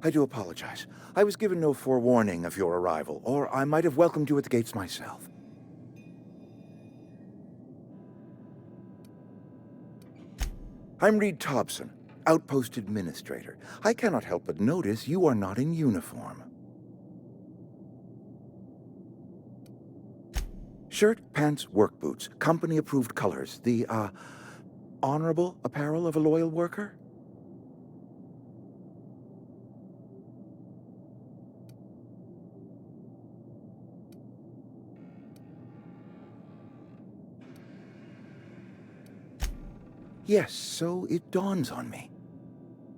I do apologize. I was given no forewarning of your arrival, or I might have welcomed you at the gates myself. I'm Reed Tobson, Outpost Administrator. I cannot help but notice you are not in uniform. Shirt, pants, work boots, company-approved colors. The, honorable apparel of a loyal worker? Yes, so it dawns on me.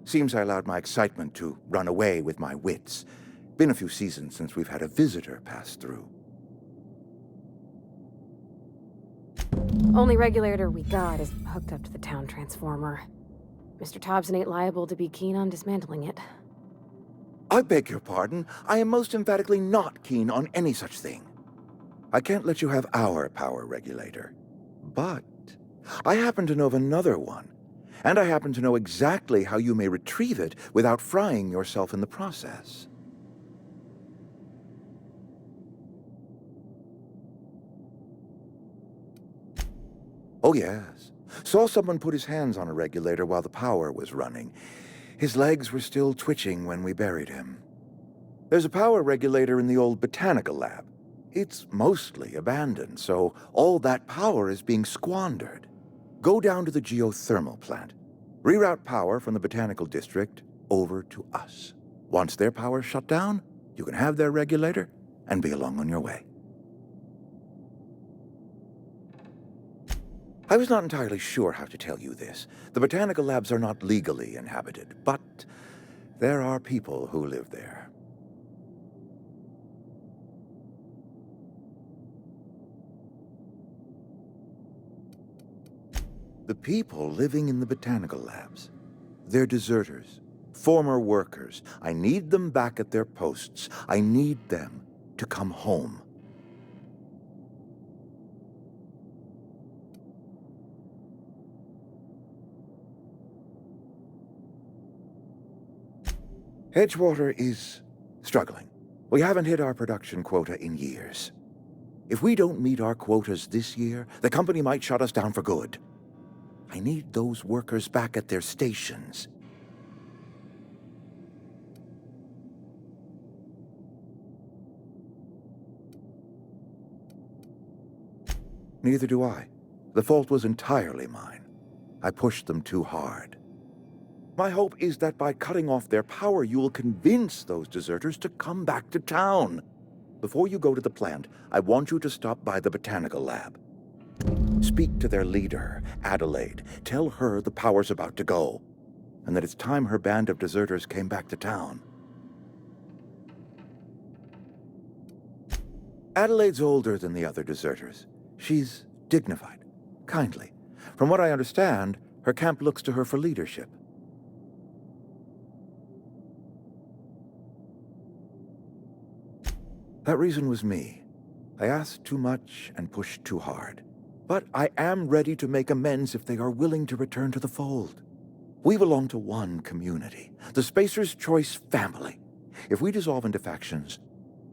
Seems I allowed my excitement to run away with my wits. Been a few seasons since we've had a visitor pass through. Only regulator we got is hooked up to the town transformer. Mr. Tobson ain't liable to be keen on dismantling it. I beg your pardon. I am most emphatically not keen on any such thing. I can't let you have our power regulator. But I happen to know of another one, and I happen to know exactly how you may retrieve it without frying yourself in the process. Oh, yes. Saw someone put his hands on a regulator while the power was running. His legs were still twitching when we buried him. There's a power regulator in the old botanical lab. It's mostly abandoned, so all that power is being squandered. Go down to the geothermal plant. Reroute power from the botanical district over to us. Once their power's shut down, you can have their regulator and be along on your way. I was not entirely sure how to tell you this. The botanical labs are not legally inhabited, but there are people who live there. The people living in the botanical labs, they're deserters, former workers. I need them back at their posts. I need them to come home. Edgewater is struggling. We haven't hit our production quota in years. If we don't meet our quotas this year, the company might shut us down for good. I need those workers back at their stations. Neither do I. The fault was entirely mine. I pushed them too hard. My hope is that by cutting off their power, you will convince those deserters to come back to town. Before you go to the plant, I want you to stop by the botanical lab. Speak to their leader, Adelaide. Tell her the power's about to go, and that it's time her band of deserters came back to town. Adelaide's older than the other deserters. She's dignified, kindly. From what I understand, her camp looks to her for leadership. That reason was me. I asked too much and pushed too hard. But I am ready to make amends if they are willing to return to the fold. We belong to one community, the Spacer's Choice family. If we dissolve into factions,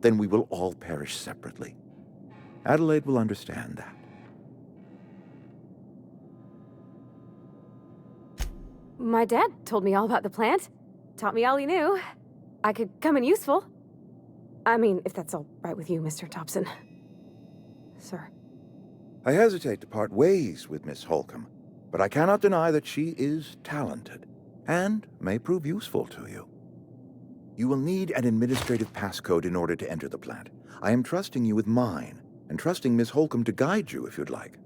then we will all perish separately. Adelaide will understand that. My dad told me all about the plant. Taught me all he knew. I could come in useful. I mean, if that's all right with you, Mr. Tobson. Sir. I hesitate to part ways with Miss Holcomb, but I cannot deny that she is talented and may prove useful to you. You will need an administrative passcode in order to enter the plant. I am trusting you with mine, and trusting Miss Holcomb to guide you if you'd like.